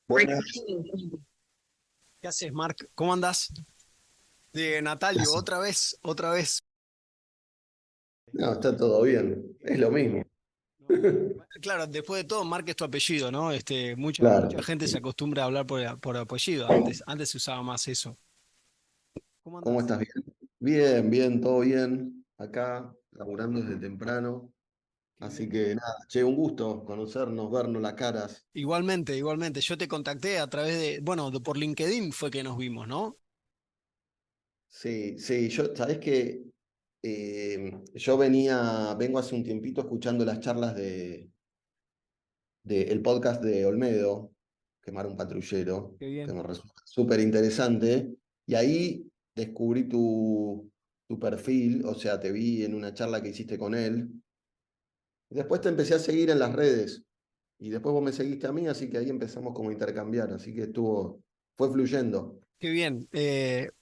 Buenas. ¿Qué haces, Mark? ¿Cómo andás? De Natalio, otra vez, otra vez. No, está todo bien. Es lo mismo. Claro, después de todo, Mark es tu apellido, ¿no? Mucha Claro. gente se acostumbra a hablar por apellido. Antes se usaba más eso. ¿Cómo ¿Cómo andás? estás? Bien. Bien, bien, todo bien. Acá, laburando desde temprano. Qué Así bien. que nada, che, un gusto conocernos, vernos las caras. Igualmente, igualmente. Yo te contacté a través bueno, por LinkedIn fue que nos vimos, ¿no? Sí, sí, sabés que yo vengo hace un tiempito escuchando las charlas el podcast de Olmedo, Quemar un patrullero, Qué que bien. me resulta súper interesante. Y ahí descubrí tu perfil, o sea, te vi en una charla que hiciste con él. Después te empecé a seguir en las redes y después vos me seguiste a mí, así que ahí empezamos como a intercambiar, así que fue fluyendo. Qué bien. ¿Te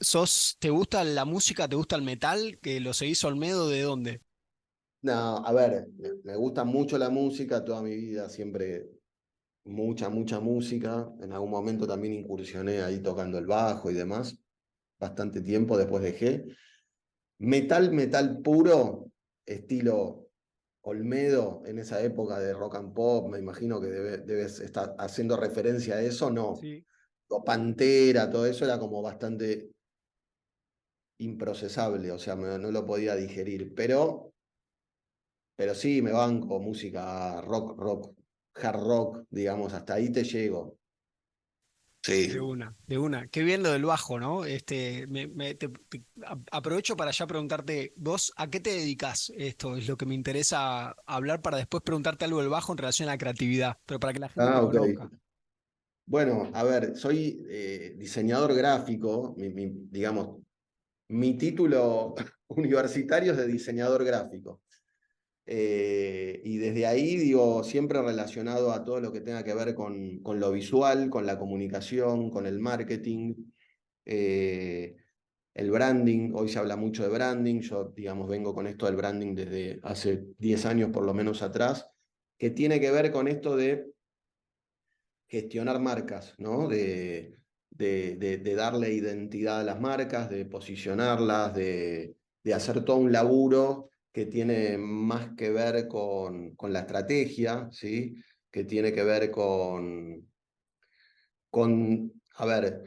gusta la música? ¿Te gusta el metal? ¿Que lo seguís Olmedo de dónde? No, a ver, me gusta mucho la música, toda mi vida siempre mucha música. En algún momento también incursioné ahí tocando el bajo y demás, bastante tiempo, después dejé. Metal puro, estilo Olmedo, en esa época de rock and pop, me imagino que debes estar haciendo referencia a eso, no. Sí. O Pantera, todo eso era como bastante improcesable, o sea, no lo podía digerir, pero sí, me banco música hard rock, digamos, hasta ahí te llego. De Sí. una, de una. Qué bien lo del bajo, ¿no? Aprovecho para ya preguntarte, ¿vos a qué te dedicas? Esto es lo que me interesa hablar para después preguntarte algo del bajo en relación a la creatividad, pero para que la gente te Ah, ok. conozca. Bueno, a ver, soy diseñador gráfico, digamos, mi título universitario es de diseñador gráfico. Y desde ahí, digo, siempre relacionado a todo lo que tenga que ver con lo visual, con la comunicación, con el marketing, eh, el branding. Hoy se habla mucho de branding. Yo, digamos, vengo con esto del branding desde hace 10 años por lo menos atrás, que tiene que ver con esto de gestionar marcas, ¿no? De darle identidad a las marcas, de posicionarlas, de hacer todo un laburo que tiene más que ver con la estrategia, ¿sí? Que tiene que ver a ver,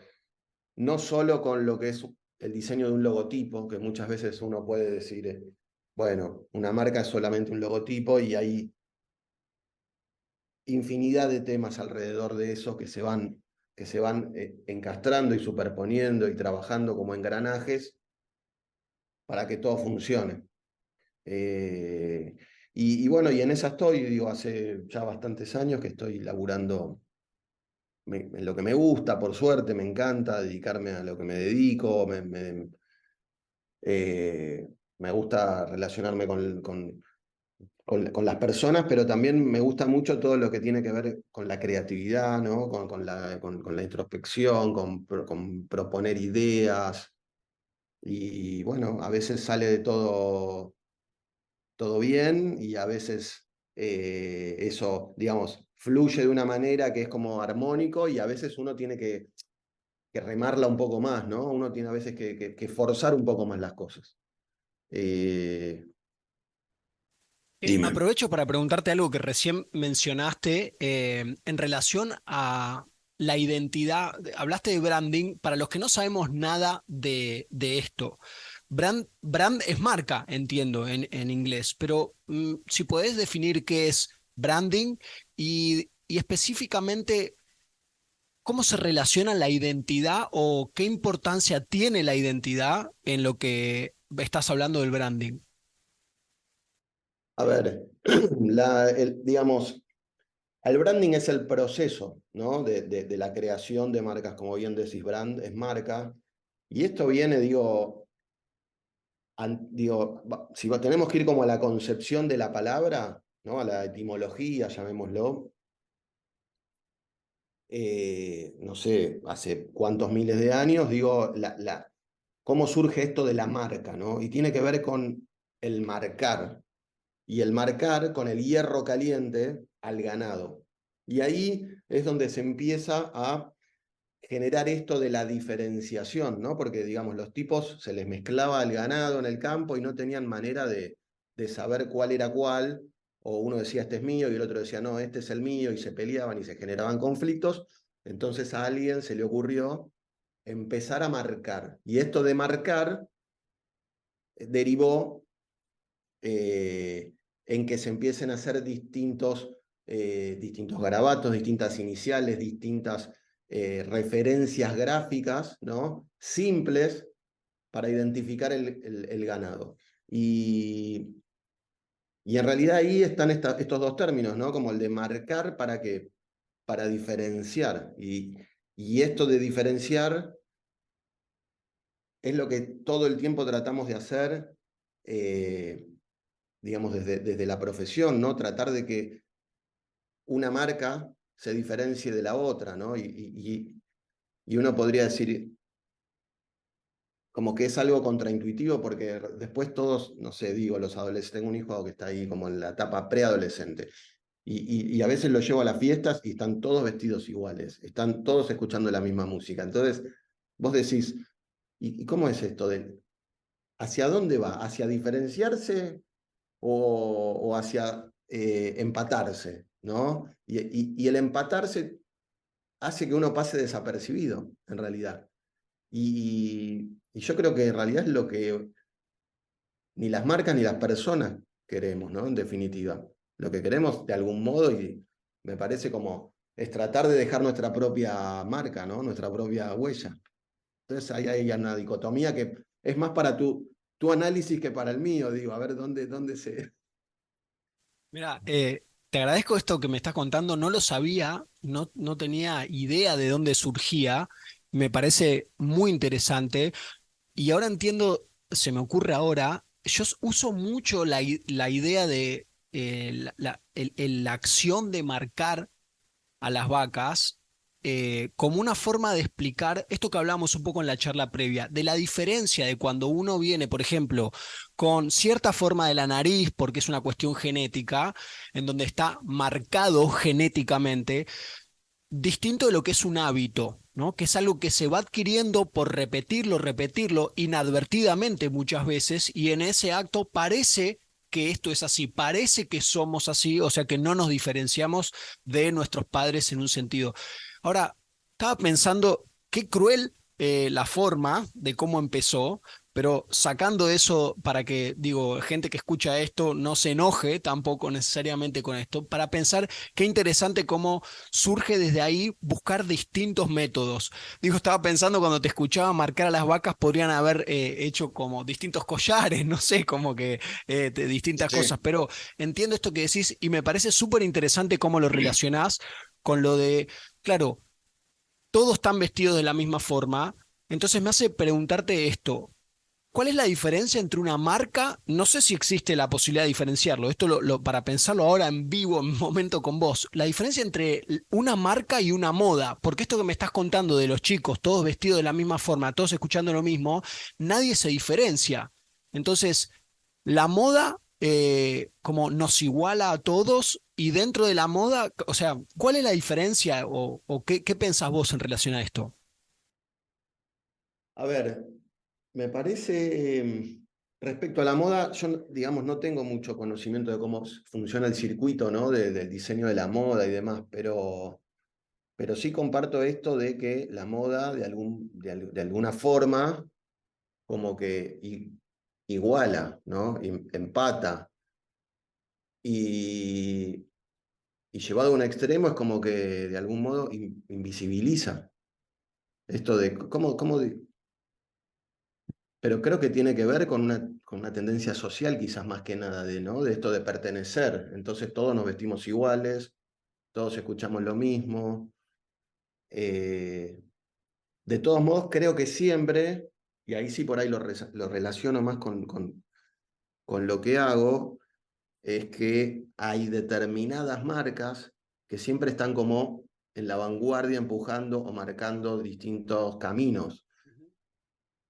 no solo con lo que es el diseño de un logotipo, que muchas veces uno puede decir, bueno, una marca es solamente un logotipo y hay infinidad de temas alrededor de eso que se van encastrando y superponiendo y trabajando como engranajes para que todo funcione. Eh, bueno, y en esa estoy, digo, hace ya bastantes años que estoy laburando en lo que me gusta, por suerte, me encanta dedicarme a lo que me dedico, eh, me gusta relacionarme con las personas, pero también me gusta mucho todo lo que tiene que ver con la creatividad, ¿no? Con la introspección, con proponer ideas. Y bueno, a veces sale de todo bien y a veces eso, digamos, fluye de una manera que es como armónico y a veces uno tiene que remarla un poco más, ¿no? Uno tiene a veces que forzar un poco más las cosas. Eh, Dime. Aprovecho para preguntarte algo que recién mencionaste en relación a la identidad. Hablaste de branding. Para los que no sabemos nada de esto, brand es marca, entiendo, en inglés, pero si podés definir qué es branding y específicamente cómo se relaciona la identidad o qué importancia tiene la identidad en lo que estás hablando del branding. A ver, digamos, el branding es el proceso, ¿no? De la creación de marcas, como bien decís, brand es marca. Y esto viene, si tenemos que ir como a la concepción de la palabra, ¿no? A la etimología, llamémoslo, no sé, hace cuántos miles de años, cómo surge esto de la marca, ¿no? Y tiene que ver con el marcar, y el marcar con el hierro caliente al ganado. Y ahí es donde se empieza a generar esto de la diferenciación, ¿no? Porque, digamos, los tipos se les mezclaba el ganado en el campo y no tenían manera de saber cuál era cuál, o uno decía este es mío y el otro decía no, este es el mío, y se peleaban y se generaban conflictos. Entonces a alguien se le ocurrió empezar a marcar. Y esto de marcar derivó en que se empiecen a hacer distintos garabatos, distintas iniciales, distintas referencias gráficas, ¿no? Simples para identificar el ganado. Y en realidad ahí están estos dos términos, ¿no? Como el de marcar para diferenciar. Y esto de diferenciar es lo que todo el tiempo tratamos de hacer, digamos, desde la profesión, ¿no? Tratar de que una marca se diferencie de la otra, ¿no? Y uno podría decir como que es algo contraintuitivo porque después todos, no sé, digo, los adolescentes, tengo un hijo que está ahí como en la etapa preadolescente. Y a veces lo llevo a las fiestas y están todos vestidos iguales, están todos escuchando la misma música. Entonces, vos decís, ¿y cómo es esto? ¿Hacia dónde va? ¿Hacia diferenciarse o hacia empatarse? ¿No? Y el empatarse hace que uno pase desapercibido, en realidad. Y yo creo que en realidad es lo que ni las marcas ni las personas queremos, ¿no? En definitiva. Lo que queremos de algún modo, y me parece como, es tratar de dejar nuestra propia marca, ¿no? Nuestra propia huella. Entonces ahí hay una dicotomía que es más para tu análisis que para el mío, digo, a ver dónde se... Mira, te agradezco esto que me estás contando, no lo sabía, no tenía idea de dónde surgía, me parece muy interesante y ahora entiendo, se me ocurre ahora, uso mucho la idea de la acción de marcar a las vacas como una forma de explicar esto que hablábamos un poco en la charla previa, de la diferencia de cuando uno viene, por ejemplo, con cierta forma de la nariz, porque es una cuestión genética, en donde está marcado genéticamente, distinto de lo que es un hábito, ¿no? Que es algo que se va adquiriendo por repetirlo inadvertidamente muchas veces, y en ese acto parece que esto es así, parece que somos así, o sea que no nos diferenciamos de nuestros padres en un sentido. Ahora, estaba pensando qué cruel la forma de cómo empezó, pero sacando eso para que, digo, gente que escucha esto no se enoje tampoco necesariamente con esto, para pensar qué interesante cómo surge desde ahí buscar distintos métodos. Digo, estaba pensando cuando te escuchaba marcar a las vacas, podrían haber hecho como distintos collares, no sé, como que de distintas cosas, Sí. pero entiendo esto que decís y me parece súper interesante cómo lo relacionás con lo de, claro, todos están vestidos de la misma forma, entonces me hace preguntarte esto. ¿Cuál es la diferencia entre una marca? No sé si existe la posibilidad de diferenciarlo. Esto para pensarlo ahora en vivo, en momento con vos. La diferencia entre una marca y una moda. Porque esto que me estás contando de los chicos, todos vestidos de la misma forma, todos escuchando lo mismo, nadie se diferencia. Entonces, la moda como nos iguala a todos y dentro de la moda, o sea, ¿cuál es la diferencia o qué pensás vos en relación a esto? A ver, me parece, respecto a la moda, yo, digamos, no tengo mucho conocimiento de cómo funciona el circuito, ¿no? Del diseño de la moda y demás, pero sí comparto esto de que la moda, de alguna forma, como que iguala, ¿no? Empata. Y, y llevado a un extremo es como que de algún modo invisibiliza. Esto de pero creo que tiene que ver con una tendencia social quizás más que nada ¿no? De esto de pertenecer. Entonces todos nos vestimos iguales, todos escuchamos lo mismo. Eh, de todos modos, creo que siempre, y ahí sí por ahí lo relaciono más con lo que hago, es que hay determinadas marcas que siempre están como en la vanguardia empujando o marcando distintos caminos.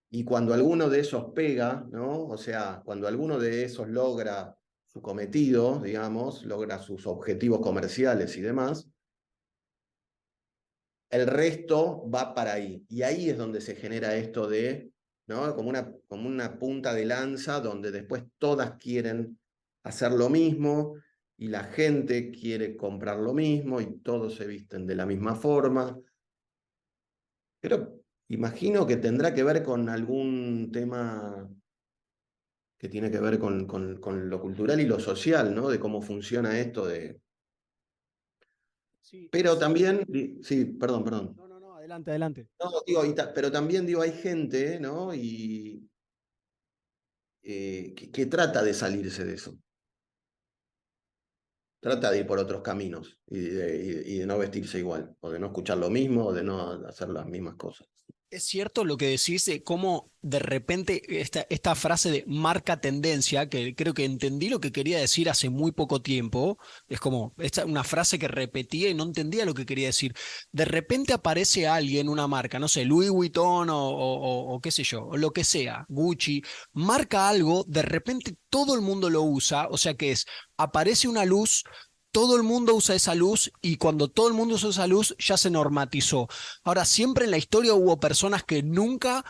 Y cuando alguno de esos pega, ¿no? O sea, cuando alguno de esos logra su cometido, digamos, logra sus objetivos comerciales y demás, el resto va para ahí. Y ahí es donde se genera esto de, ¿no? Como una punta de lanza donde después todas quieren hacer lo mismo y la gente quiere comprar lo mismo y todos se visten de la misma forma. Pero imagino que tendrá que ver con algún tema que tiene que ver con lo cultural y lo social, ¿no? De cómo funciona esto de... Sí, Pero también, sí, perdón, perdón. no, no, no, adelante, adelante. No, digo, pero también digo, hay gente, ¿no? Que trata de salirse de eso. Trata de ir por otros caminos y de no vestirse igual, o de no escuchar lo mismo, o de no hacer las mismas cosas. Es cierto lo que decís de cómo de repente esta frase de marca tendencia, que creo que entendí lo que quería decir hace muy poco tiempo, es como una frase que repetía y no entendía lo que quería decir. De repente aparece alguien, una marca, no sé, Louis Vuitton o qué sé yo, o lo que sea, Gucci, marca algo, de repente todo el mundo lo usa, o sea que aparece una luz. Todo el mundo usa esa luz y cuando todo el mundo usa esa luz ya se normatizó. Ahora, siempre en la historia hubo personas que nunca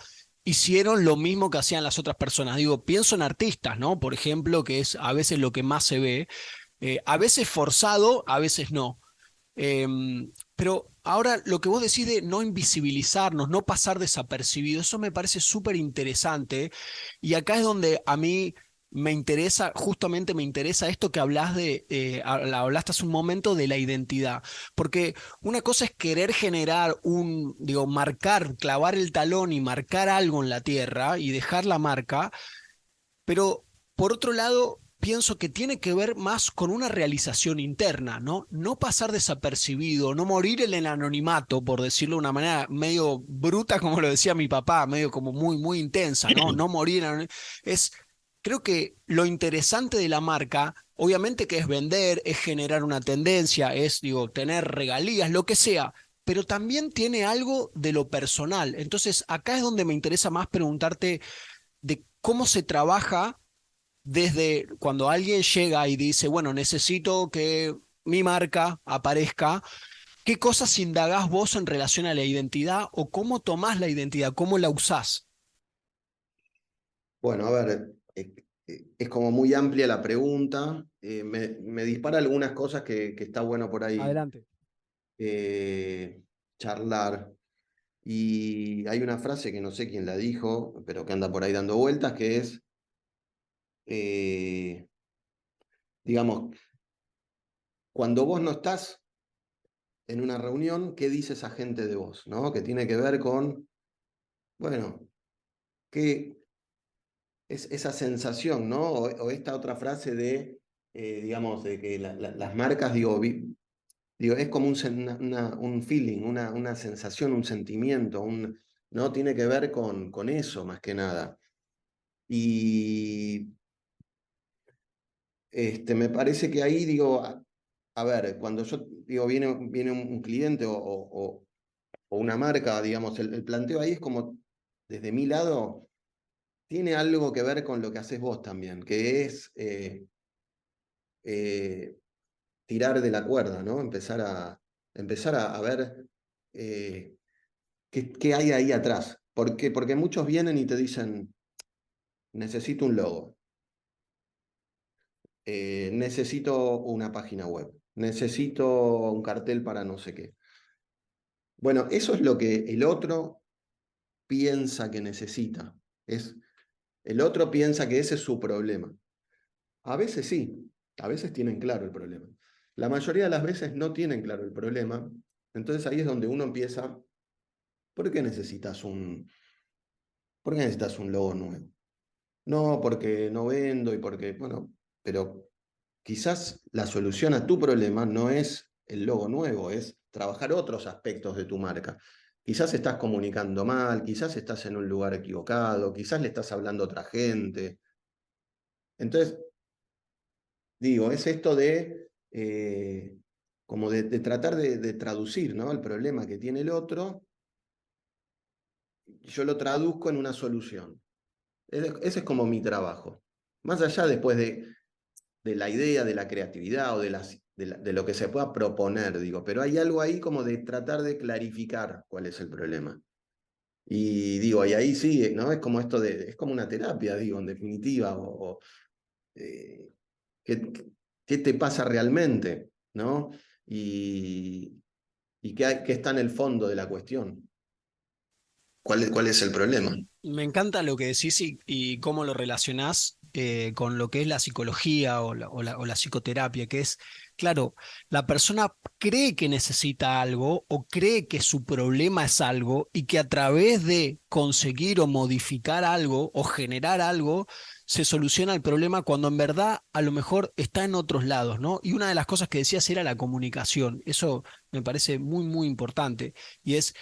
hicieron lo mismo que hacían las otras personas. Digo, pienso en artistas, ¿no? Por ejemplo, que es a veces lo que más se ve, a veces forzado, a veces no. Pero ahora lo que vos decís de no invisibilizarnos, no pasar desapercibido, eso me parece súper interesante. Y acá es donde a mí me interesa, justamente me interesa esto que hablas hablaste hace un momento de la identidad. Porque una cosa es querer generar digo, marcar, clavar el talón y marcar algo en la tierra y dejar la marca, pero por otro lado, pienso que tiene que ver más con una realización interna, ¿no? No pasar desapercibido, no morir en el anonimato, por decirlo de una manera medio bruta, como lo decía mi papá, medio como muy, muy intensa, ¿no? No morir es, creo que lo interesante de la marca, obviamente que es vender, es generar una tendencia, es, digo, tener regalías, lo que sea, pero también tiene algo de lo personal. Entonces, acá es donde me interesa más preguntarte de cómo se trabaja desde cuando alguien llega y dice, bueno, necesito que mi marca aparezca, ¿qué cosas indagás vos en relación a la identidad o cómo tomás la identidad, cómo la usás? Bueno, a ver, es como muy amplia la pregunta. Me dispara algunas cosas que está bueno por ahí Adelante. eh, charlar. Y hay una frase que no sé quién la dijo, pero que anda por ahí dando vueltas, que es, eh, digamos, cuando vos no estás en una reunión, ¿qué dice esa gente de vos? ¿No? Que tiene que ver con, bueno, qué es esa sensación, ¿no? O esta otra frase de, digamos, de que las marcas, digo, es como un feeling, una sensación, un sentimiento, ¿no? Tiene que ver con eso más que nada. Y me parece que ahí digo, a ver, cuando yo digo, viene un cliente o una marca, digamos, el planteo ahí es como, desde mi lado, tiene algo que ver con lo que haces vos también, que es eh, tirar de la cuerda, ¿no? Empezar a ver qué hay ahí atrás. Porque muchos vienen y te dicen, necesito un logo, necesito una página web, necesito un cartel para no sé qué. Bueno, eso es lo que el otro piensa que necesita. El otro piensa que ese es su problema. A veces sí, a veces tienen claro el problema. La mayoría de las veces no tienen claro el problema. Entonces ahí es donde uno empieza, ¿por qué necesitas por qué necesitas un logo nuevo? No, porque no vendo y porque, bueno, pero quizás la solución a tu problema no es el logo nuevo, es trabajar otros aspectos de tu marca. Quizás estás comunicando mal, quizás estás en un lugar equivocado, quizás le estás hablando a otra gente. Entonces, digo, es esto de como de tratar de traducir, ¿no? El problema que tiene el otro, yo lo traduzco en una solución. Ese es como mi trabajo. Más allá después de la idea, de la creatividad o de lo que se pueda proponer, digo, pero hay algo ahí como de tratar de clarificar cuál es el problema. Y digo, y ahí sí, ¿no? Es como esto es como una terapia, digo, en definitiva, eh, ¿qué, qué te pasa realmente, ¿no? Y, y qué está en el fondo de la cuestión. Cuál es el problema? Me encanta lo que decís y cómo lo relacionás con lo que es la psicología o la psicoterapia, que es, claro, la persona cree que necesita algo o cree que su problema es algo y que a través de conseguir o modificar algo o generar algo, se soluciona el problema cuando en verdad a lo mejor está en otros lados, ¿no? Y una de las cosas que decías era la comunicación. Eso me parece muy, muy importante. Y es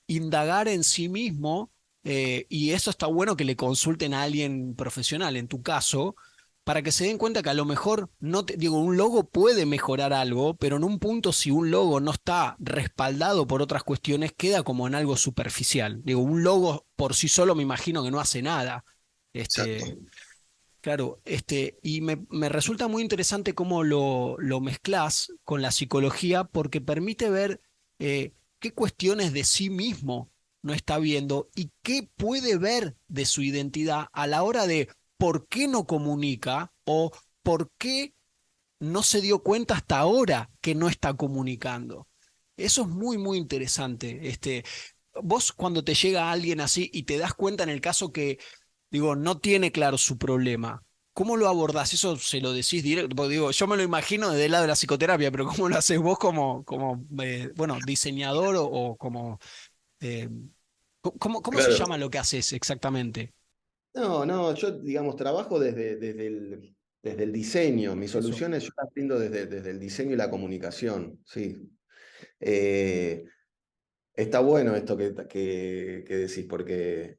indagar en sí mismo, y eso está bueno que le consulten a alguien profesional, en tu caso, para que se den cuenta que a lo mejor, no te, digo, un logo puede mejorar algo, pero en un punto si un logo no está respaldado por otras cuestiones, queda como en algo superficial. Digo, un logo por sí solo me imagino que no hace nada. Exacto. Este, claro, y me resulta muy interesante cómo lo mezclas con la psicología porque permite ver qué cuestiones de sí mismo no está viendo y qué puede ver de su identidad a la hora de por qué no comunica o por qué no se dio cuenta hasta ahora que no está comunicando. Eso es muy, muy interesante. Vos cuando te llega alguien así y te das cuenta en el caso que digo, no tiene claro su problema. ¿Cómo lo abordás? ¿Eso se lo decís directo? Porque digo, yo me lo imagino desde el lado de la psicoterapia, pero ¿cómo lo haces vos como bueno, diseñador o como... eh, ¿cómo se Claro. llama lo que haces exactamente? No, no, yo, digamos, trabajo desde el diseño. Mis Eso. soluciones yo las brindo desde el diseño y la comunicación, sí. Eh, Está bueno esto que decís, porque,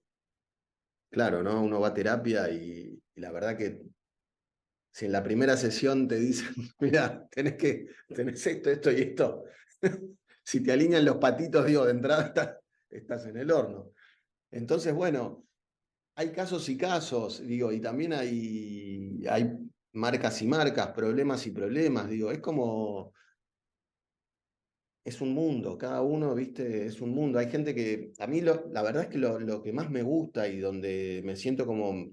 claro, ¿no? Uno va a terapia y la verdad que si en la primera sesión te dicen, mira, tenés esto, esto y esto, si te alinean los patitos, digo, de entrada estás en el horno. Entonces, bueno, hay casos y casos, digo, y también hay marcas y marcas, problemas y problemas, digo, es como, es un mundo, cada uno, viste, es un mundo. Hay gente que, a mí la verdad es que lo que más me gusta y donde me siento como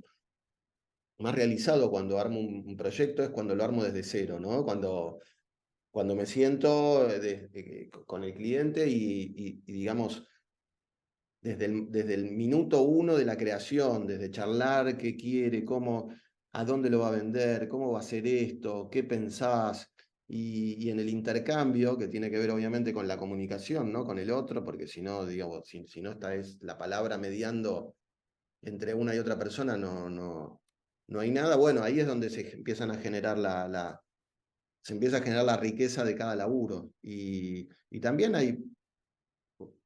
más realizado cuando armo un proyecto es cuando lo armo desde cero, ¿no? Cuando me siento con el cliente y digamos, desde el minuto uno de la creación, desde charlar qué quiere, cómo, a dónde lo va a vender, cómo va a hacer esto, qué pensás, y en el intercambio, que tiene que ver obviamente con la comunicación, ¿no? Con el otro, porque si no, digamos, si no esta es la palabra mediando entre una y otra persona, no hay nada. Bueno, ahí es donde se empiezan a generar se empieza a generar la riqueza de cada laburo. Y también hay,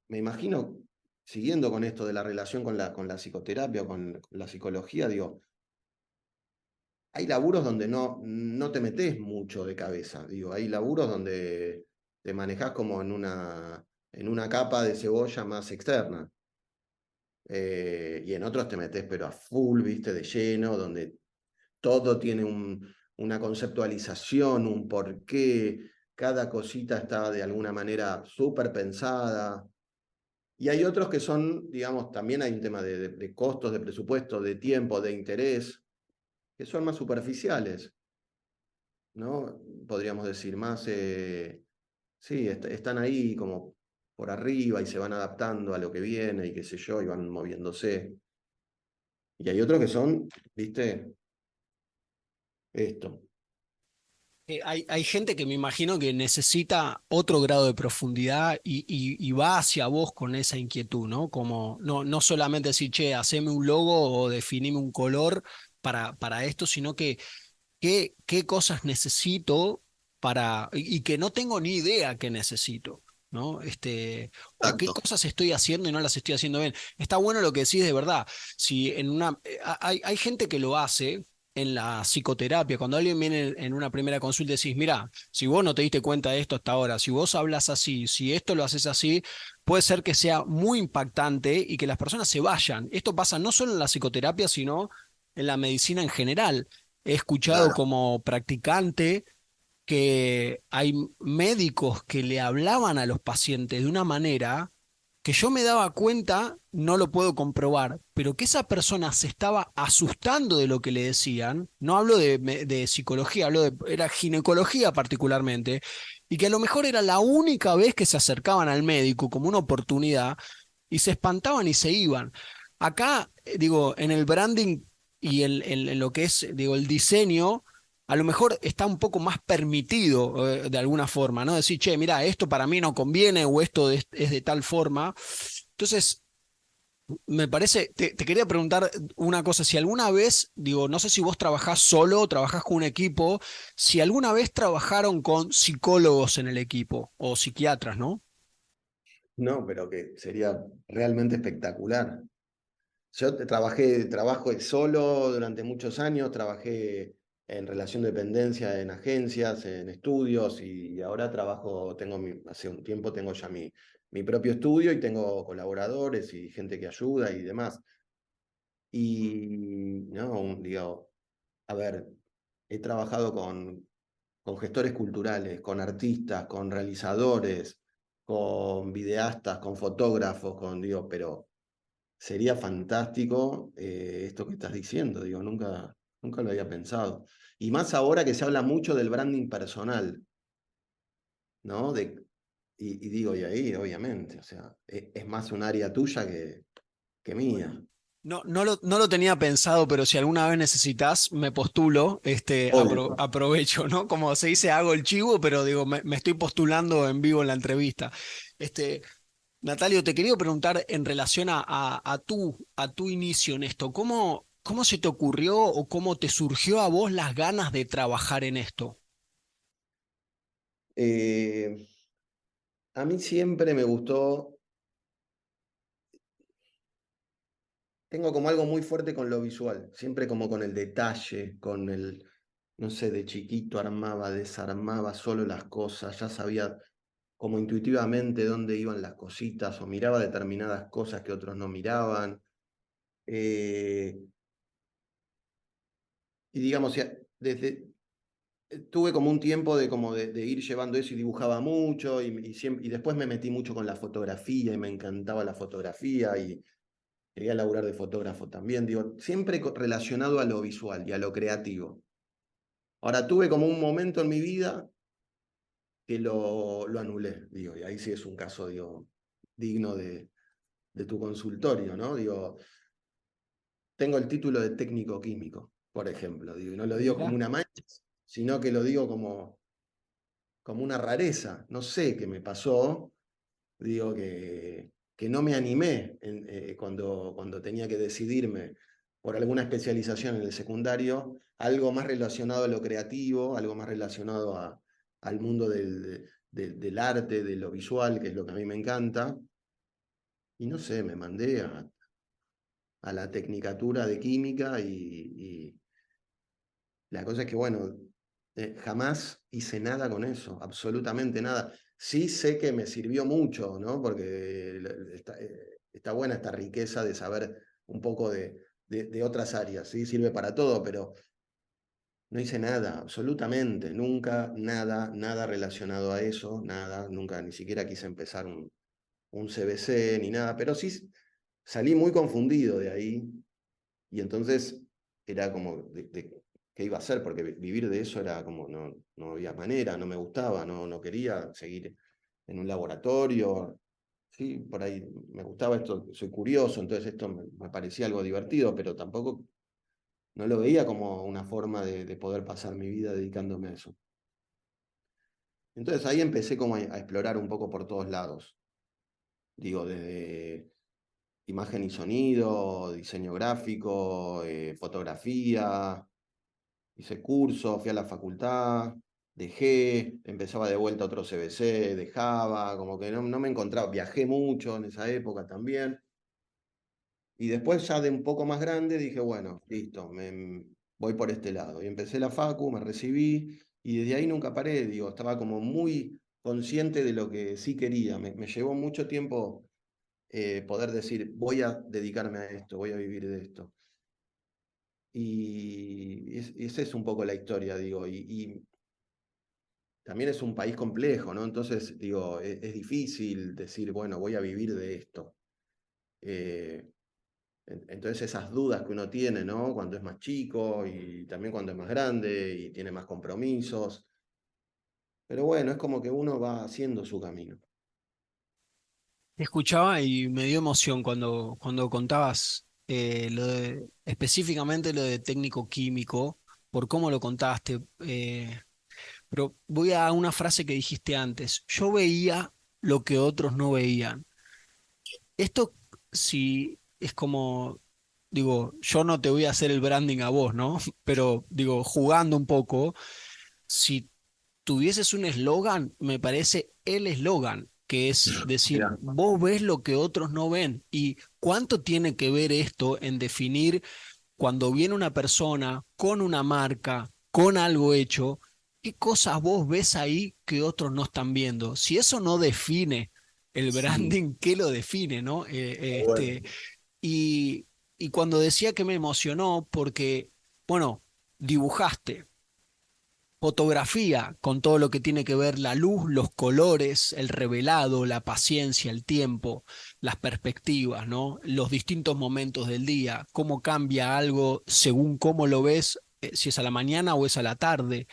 me imagino, siguiendo con esto de la relación con la psicoterapia o con la psicología, digo, hay laburos donde no te metes mucho de cabeza, digo, hay laburos donde te manejás como en una capa de cebolla más externa. Y en otros te metes pero a full, viste, de lleno, donde todo tiene una conceptualización, un porqué, cada cosita está de alguna manera súper pensada. Y hay otros que son, digamos, también hay un tema de costos, de presupuesto, de tiempo, de interés, que son más superficiales, ¿no? Podríamos decir, más, sí, están ahí como por arriba y se van adaptando a lo que viene y qué sé yo, y van moviéndose. Y hay otros que son, viste, esto. Hay gente que me imagino que necesita otro grado de profundidad y va hacia vos con esa inquietud, ¿no? Como no solamente decir, che, haceme un logo o definime un color para esto, sino que qué cosas necesito y que no tengo ni idea qué necesito, ¿no? O qué Exacto. cosas estoy haciendo y no las estoy haciendo bien. Está bueno lo que decís de verdad. Si en hay gente que lo hace en la psicoterapia, cuando alguien viene en una primera consulta y decís, mira, si vos no te diste cuenta de esto hasta ahora, si vos hablas así, si esto lo haces así, puede ser que sea muy impactante y que las personas se vayan. Esto pasa no solo en la psicoterapia, sino en la medicina en general. He escuchado Claro. como practicante que hay médicos que le hablaban a los pacientes de una manera que yo me daba cuenta, no lo puedo comprobar, pero que esa persona se estaba asustando de lo que le decían. No hablo de psicología, era ginecología particularmente, y que a lo mejor era la única vez que se acercaban al médico como una oportunidad y se espantaban y se iban. Acá, digo, en el branding y en lo que es, digo, el diseño, a lo mejor está un poco más permitido de alguna forma, ¿no? Decir, che, mira, esto para mí no conviene o esto es de tal forma. Entonces, me parece, te quería preguntar una cosa, si alguna vez, digo, no sé si vos trabajás solo, trabajás con un equipo, si alguna vez trabajaron con psicólogos en el equipo o psiquiatras, ¿no? No, pero que sería realmente espectacular. Trabajo solo durante muchos años, trabajé en relación de dependencia en agencias, en estudios y ahora hace un tiempo tengo ya mi propio estudio y tengo colaboradores y gente que ayuda y demás. Y no, digo, a ver, he trabajado con gestores culturales, con artistas, con realizadores, con videastas, con fotógrafos, digo, pero sería fantástico esto que estás diciendo, digo, nunca lo había pensado. Y más ahora que se habla mucho del branding personal, ¿no? Y digo, y ahí, obviamente, o sea, es más un área tuya que mía. No, no lo tenía pensado, pero si alguna vez necesitas, me postulo, Obvio. aprovecho, ¿no? Como se dice, hago el chivo, pero digo, me estoy postulando en vivo en la entrevista. Este, Natalio, te quería preguntar en relación a tu inicio en esto, ¿cómo se te ocurrió o cómo te surgió a vos las ganas de trabajar en esto? Eh, a mí siempre me gustó, tengo como algo muy fuerte con lo visual, siempre como con el detalle, no sé, de chiquito armaba, desarmaba solo las cosas, ya sabía como intuitivamente dónde iban las cositas o miraba determinadas cosas que otros no miraban. Eh, y digamos, ya tuve como un tiempo de ir llevando eso y dibujaba mucho y después me metí mucho con la fotografía y me encantaba la fotografía y quería laburar de fotógrafo también, digo, siempre relacionado a lo visual y a lo creativo. Ahora tuve como un momento en mi vida que lo anulé, digo, y ahí sí es un caso, digo, digno de tu consultorio, ¿no? Digo, tengo el título de técnico químico, por ejemplo, digo, y no lo digo como Mira. una mancha, sino que lo digo como una rareza, no sé qué me pasó, digo que no me animé cuando tenía que decidirme por alguna especialización en el secundario, algo más relacionado a lo creativo, algo más relacionado al mundo del arte, de lo visual, que es lo que a mí me encanta, y no sé, me mandé a la tecnicatura de química y la cosa es que, bueno, jamás hice nada con eso, absolutamente nada. Sí sé que me sirvió mucho, ¿no? Porque está buena esta riqueza de saber un poco de otras áreas, ¿sí? Sirve para todo, pero no hice nada, absolutamente, nunca, nada relacionado a eso, nada, nunca, ni siquiera quise empezar un CBC ni nada, pero sí salí muy confundido de ahí y entonces era como qué iba a hacer, porque vivir de eso era como no había manera, no me gustaba, no quería seguir en un laboratorio. Sí, por ahí me gustaba esto, soy curioso, entonces esto me parecía algo divertido, pero tampoco no lo veía como una forma de poder pasar mi vida dedicándome a eso. Entonces ahí empecé como a explorar un poco por todos lados. Digo, desde imagen y sonido, diseño gráfico, fotografía, hice curso, fui a la facultad, dejé, empezaba de vuelta otro CBC, dejaba, como que no me encontraba, viajé mucho en esa época también. Y después ya de un poco más grande dije, bueno, listo, voy por este lado. Y empecé la facu, me recibí y desde ahí nunca paré, digo, estaba como muy consciente de lo que sí quería. Me llevó mucho tiempo poder decir, voy a dedicarme a esto, voy a vivir de esto. Y esa es un poco la historia, digo. Y también es un país complejo, ¿no? Entonces, digo, es difícil decir, bueno, voy a vivir de esto. Eh, entonces esas dudas que uno tiene, ¿no? Cuando es más chico y también cuando es más grande y tiene más compromisos. Pero bueno, es como que uno va haciendo su camino. Te escuchaba y me dio emoción cuando contabas específicamente lo de técnico químico, por cómo lo contaste. Pero voy a una frase que dijiste antes. Yo veía lo que otros no veían. Esto sí es como, digo, yo no te voy a hacer el branding a vos, ¿no? Pero digo, jugando un poco, si tuvieses un eslogan, me parece el eslogan, que es decir, Mira, vos ves lo que otros no ven. ¿Y cuánto tiene que ver esto en definir cuando viene una persona con una marca, con algo hecho, qué cosas vos ves ahí que otros no están viendo? Si eso no define el sí, branding, ¿qué lo define, no? bueno, Y, y cuando decía que me emocionó, porque, bueno, dibujaste fotografía con todo lo que tiene que ver la luz, los colores, el revelado, la paciencia, el tiempo, las perspectivas, ¿no? Los distintos momentos del día, cómo cambia algo según cómo lo ves, si es a la mañana o es a la tarde.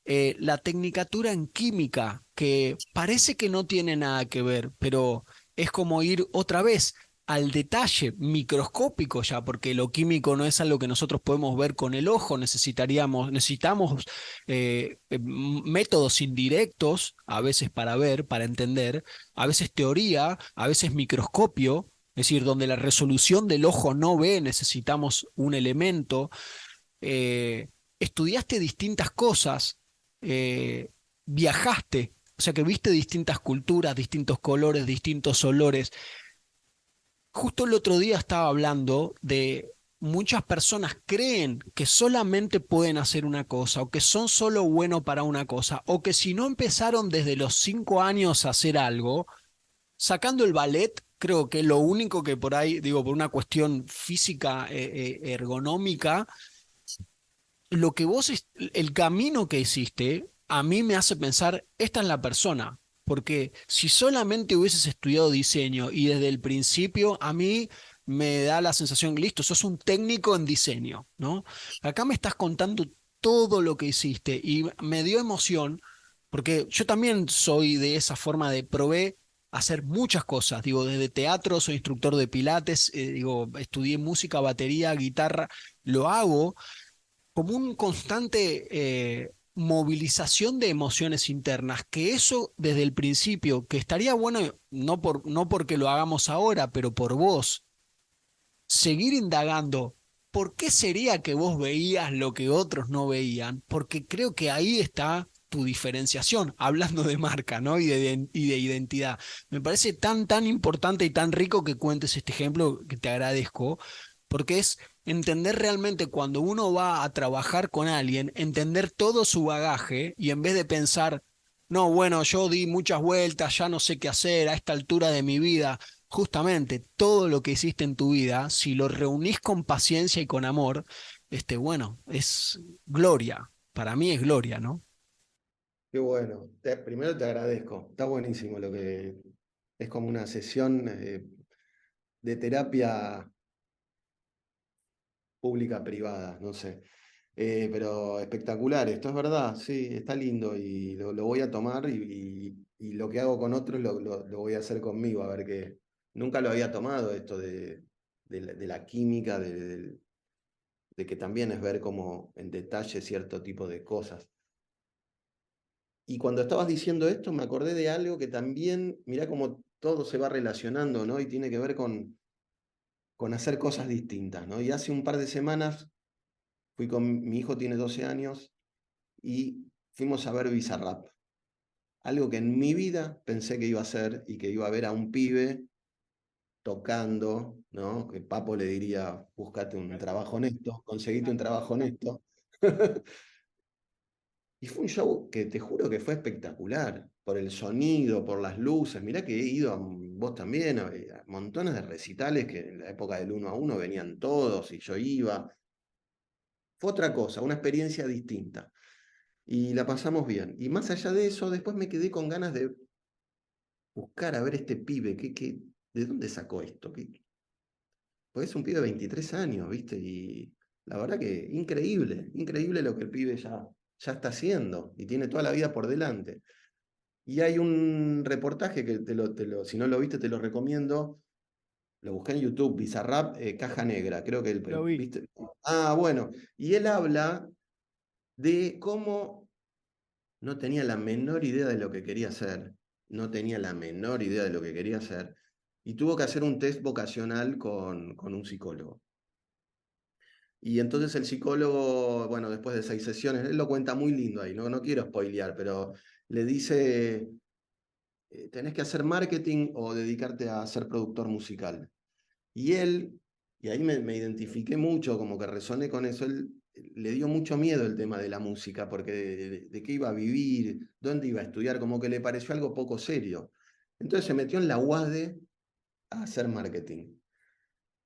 La tecnicatura en química, que parece que no tiene nada que ver, pero es como ir otra vez al detalle microscópico ya, porque lo químico no es algo que nosotros podemos ver con el ojo, necesitamos métodos indirectos a veces para ver, para entender, a veces teoría, a veces microscopio, es decir, donde la resolución del ojo no ve, necesitamos un elemento. Estudiaste distintas cosas, eh, viajaste, o sea que viste distintas culturas, distintos colores, distintos olores. Justo el otro día estaba hablando de muchas personas creen que solamente pueden hacer una cosa o que son solo buenos para una cosa o que si no empezaron desde los 5 años a hacer algo, sacando el ballet, creo que lo único que por ahí, digo, por una cuestión física, ergonómica, lo que el camino que hiciste, a mí me hace pensar, esta es la persona, porque si solamente hubieses estudiado diseño y desde el principio, a mí me da la sensación, listo, sos un técnico en diseño, ¿no? Acá me estás contando todo lo que hiciste y me dio emoción, porque yo también soy de esa forma de probé hacer muchas cosas, digo, desde teatro, soy instructor de pilates, digo, estudié música, batería, guitarra, lo hago como un constante movilización de emociones internas, que eso desde el principio, que estaría bueno, no porque lo hagamos ahora, pero por vos, seguir indagando. ¿Por qué sería que vos veías lo que otros no veían? Porque creo que ahí está tu diferenciación, hablando de marca, ¿no? Y de identidad. Me parece tan importante y tan rico que cuentes este ejemplo, que te agradezco, porque es entender realmente cuando uno va a trabajar con alguien, entender todo su bagaje y en vez de pensar, no, bueno, yo di muchas vueltas, ya no sé qué hacer a esta altura de mi vida. Justamente todo lo que hiciste en tu vida, si lo reunís con paciencia y con amor, bueno, es gloria. Para mí es gloria, ¿no? qué bueno. Primero te agradezco. Está buenísimo lo que es como una sesión de terapia pública privada, no sé. Pero espectacular, esto es verdad, sí, está lindo y lo voy a tomar y lo que hago con otros lo voy a hacer conmigo, a ver qué. Nunca lo había tomado esto de la química, de que también es ver como en detalle cierto tipo de cosas. Y cuando estabas diciendo esto, me acordé de algo que también, mirá cómo todo se va relacionando, ¿no? Y tiene que ver con hacer cosas distintas, ¿no? Y hace un par de semanas fui con mi hijo, tiene 12 años, y fuimos a ver Bizarrap. Algo que en mi vida pensé que iba a hacer y que iba a ver a un pibe tocando, ¿no? Que Papo le diría, búscate un trabajo honesto, conseguite un trabajo honesto. Y fue un show que te juro que fue espectacular, por el sonido, por las luces. Mirá que he ido, vos también, a montones de recitales que en la época del 1 a 1 venían todos y yo iba. Fue otra cosa, una experiencia distinta. y la pasamos bien. Y más allá de eso, después me quedé con ganas de buscar a ver este pibe, ¿de dónde sacó esto? Pues es un pibe de 23 años, ¿viste? Y la verdad que increíble, increíble lo que el pibe ya está haciendo y tiene toda la vida por delante. Y hay un reportaje que si no lo viste, te lo recomiendo. Lo busqué en YouTube, Bizarrap, Caja Negra, creo que Lo vi. ¿viste? Ah, bueno. Y él habla de cómo no tenía la menor idea de lo que quería hacer, no tenía la menor idea de lo que quería hacer, y tuvo que hacer un test vocacional con un psicólogo. Y entonces el psicólogo, bueno, después de 6 sesiones, él lo cuenta muy lindo ahí, no quiero spoilear, pero le dice, tenés que hacer marketing o dedicarte a ser productor musical. Y él, y ahí me identifiqué mucho, como que resoné con eso, él le dio mucho miedo el tema de la música, porque de qué iba a vivir, dónde iba a estudiar, como que le pareció algo poco serio. Entonces se metió en la UADE a hacer marketing.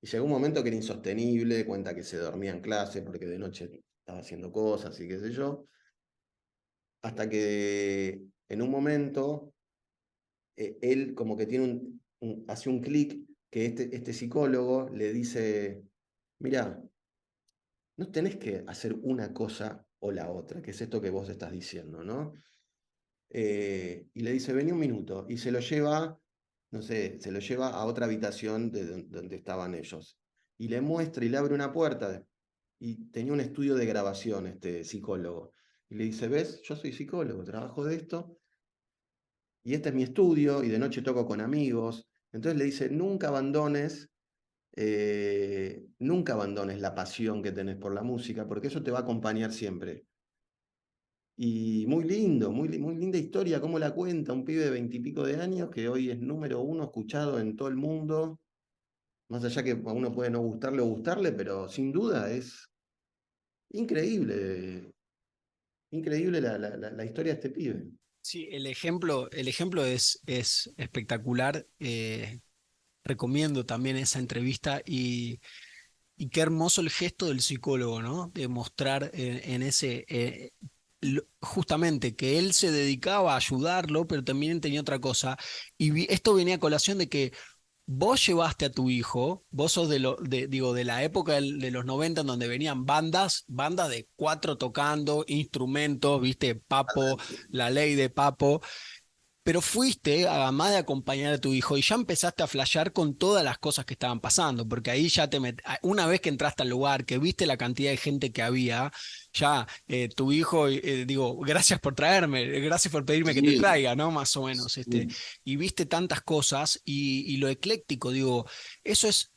Y llegó un momento que era insostenible, cuenta que se dormía en clase porque de noche estaba haciendo cosas y qué sé yo, hasta que en un momento él como que tiene hace un clic que este psicólogo le dice, mira, no tenés que hacer una cosa o la otra, que es esto que vos estás diciendo, ¿no? Y le dice, vení un minuto, y se lo lleva, no sé, se lo lleva a otra habitación donde estaban ellos. Y le muestra y le abre una puerta, y tenía un estudio de grabación este psicólogo. Y le dice, ¿ves? Yo soy psicólogo, trabajo de esto, y este es mi estudio, y de noche toco con amigos. Entonces le dice, nunca abandones la pasión que tenés por la música, porque eso te va a acompañar siempre. Y muy lindo, muy linda historia, cómo la cuenta un pibe de 20 y pico de años que hoy es número uno escuchado en todo el mundo, más allá que a uno puede no gustarle o gustarle, pero sin duda es increíble, increíble la historia de este pibe. Sí, el ejemplo es espectacular. Recomiendo también esa entrevista y qué hermoso el gesto del psicólogo, ¿no? De mostrar en ese, justamente que él se dedicaba a ayudarlo, pero también tenía otra cosa. Y esto venía a colación de que vos llevaste a tu hijo, vos sos digo, de la época de los 90 en donde venían bandas de cuatro tocando, instrumentos, viste, Papo, la ley de Papo. Pero fuiste, además de acompañar a tu hijo, y ya empezaste a flashear con todas las cosas que estaban pasando, porque ahí ya una vez que entraste al lugar, que viste la cantidad de gente que había, ya tu hijo, digo, gracias por traerme, gracias por pedirme que te Sí, traiga, ¿no? Más o menos, sí. y viste tantas cosas y lo ecléctico, digo, eso es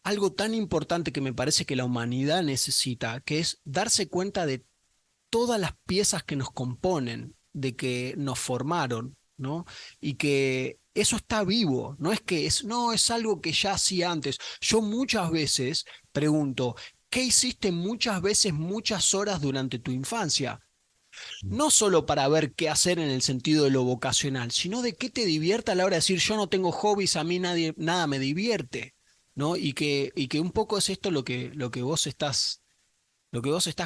algo tan importante que me parece que la humanidad necesita, que es darse cuenta de todas las piezas que nos componen, de que nos formaron, ¿no? Y que eso está vivo, no es que no es algo que ya hacía antes. Yo muchas veces pregunto, ¿qué hiciste muchas veces, muchas horas durante tu infancia? No solo para ver qué hacer en el sentido de lo vocacional, sino de qué te divierte a la hora de decir, yo no tengo hobbies, a mí nada me divierte, ¿no? Y que un poco es esto lo que vos estás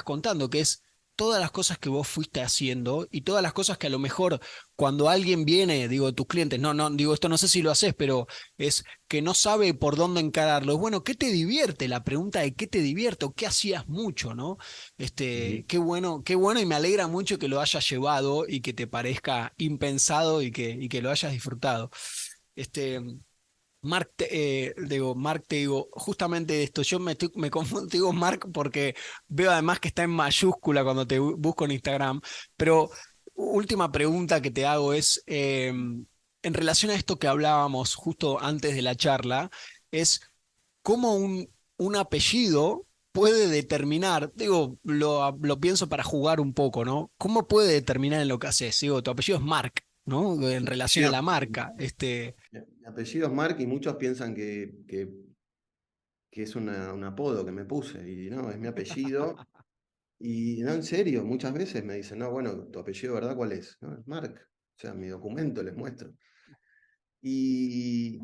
contando, que es todas las cosas que vos fuiste haciendo y todas las cosas que a lo mejor cuando alguien viene, digo, tus clientes, no, digo, esto no sé si lo haces, pero es que no sabe por dónde encararlo. Bueno, ¿qué te divierte? La pregunta de qué te divierte o qué hacías mucho, ¿no? Ujú. Qué bueno y me alegra mucho que lo hayas llevado y que te parezca impensado y que lo hayas disfrutado. Este, Mark, te digo, justamente esto, me confundo, te digo Mark porque veo además que está en mayúscula cuando te busco en Instagram, pero última pregunta que te hago es, en relación a esto que hablábamos justo antes de la charla, es cómo un apellido puede determinar, digo, lo pienso para jugar un poco, ¿no? ¿Cómo puede determinar en lo que haces? Digo, tu apellido es Mark, ¿no? En relación a la marca, Mi apellido es Mark y muchos piensan que es un apodo que me puse, y no, es mi apellido. Y no, en serio, muchas veces me dicen, no, bueno, ¿tu apellido verdad cuál es? No, es Mark. O sea, mi documento les muestro. Y,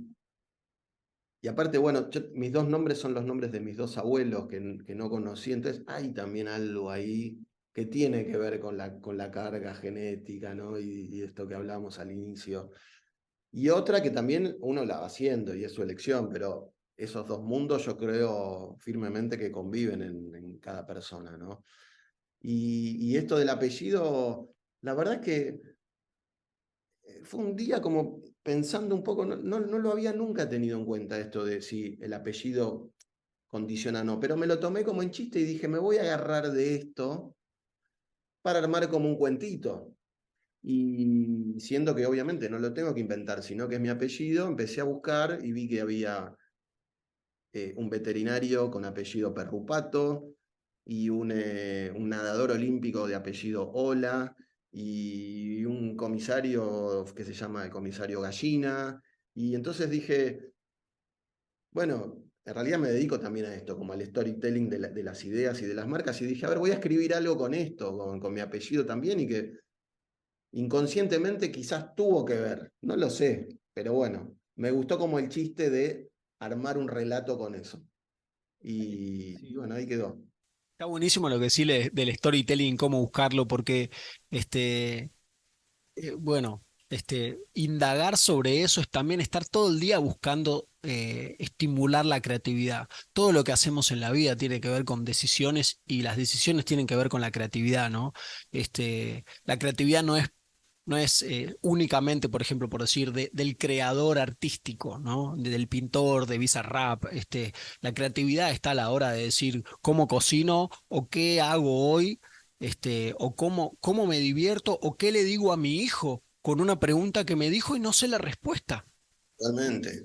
y aparte, bueno, mis dos nombres son los nombres de mis dos abuelos que no conocí, entonces hay también algo ahí que tiene que ver con la carga genética, ¿no? Y esto que hablábamos al inicio. Y otra que también uno la va haciendo y es su elección, pero esos dos mundos yo creo firmemente que conviven en cada persona, ¿no? Y esto del apellido, la verdad es que fue un día como pensando un poco, no lo había nunca tenido en cuenta esto de si el apellido condiciona o no, pero me lo tomé como en chiste y dije, me voy a agarrar de esto para armar como un cuentito. Y siendo que obviamente no lo tengo que inventar, sino que es mi apellido, empecé a buscar y vi que había un veterinario con apellido Perrupato y un nadador olímpico de apellido Ola y un comisario que se llama el comisario Gallina. Y entonces dije, bueno, en realidad me dedico también a esto, como al storytelling de las ideas y de las marcas, y dije, a ver, voy a escribir algo con esto, con mi apellido también, y que inconscientemente quizás tuvo que ver, no lo sé, pero bueno, me gustó como el chiste de armar un relato con eso. Y Sí. bueno, ahí quedó. Está buenísimo lo que decís del storytelling, cómo buscarlo, porque este, bueno, indagar sobre eso es también estar todo el día buscando estimular la creatividad. Todo lo que hacemos en la vida tiene que ver con decisiones y las decisiones tienen que ver con la creatividad, ¿no? La creatividad no es únicamente, por ejemplo, por decir, del creador artístico, ¿no? Del pintor, de Bizarrap. La creatividad está a la hora de decir cómo cocino o qué hago hoy, o cómo me divierto o qué le digo a mi hijo con una pregunta que me dijo y no sé la respuesta. Totalmente,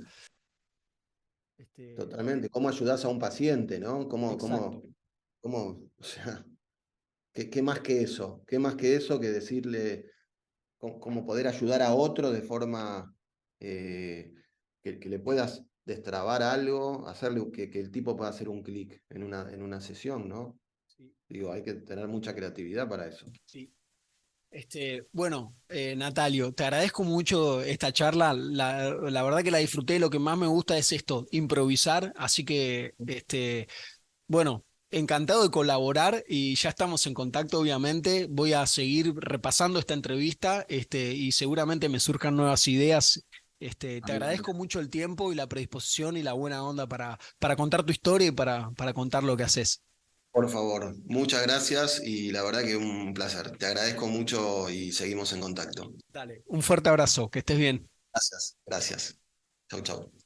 Este, totalmente. ¿Cómo ayudas a un paciente, no? exacto. O sea, qué más que eso? ¿Qué más que eso que decirle cómo poder ayudar a otro de forma eh, que le puedas destrabar algo, hacerle que el tipo pueda hacer un clic en una sesión, ¿no? Sí, Digo, hay que tener mucha creatividad para eso. sí. Bueno, Natalio, te agradezco mucho esta charla. La verdad que la disfruté. Lo que más me gusta es esto, improvisar. Así que, bueno, encantado de colaborar y ya estamos en contacto, obviamente. Voy a seguir repasando esta entrevista, y seguramente me surjan nuevas ideas. Te agradezco mucho el tiempo y la predisposición y la buena onda para contar tu historia y para contar lo que haces. Por favor, muchas gracias y la verdad que un placer. Te agradezco mucho y seguimos en contacto. Dale, un fuerte abrazo, que estés bien. Gracias, gracias. Chau, chau.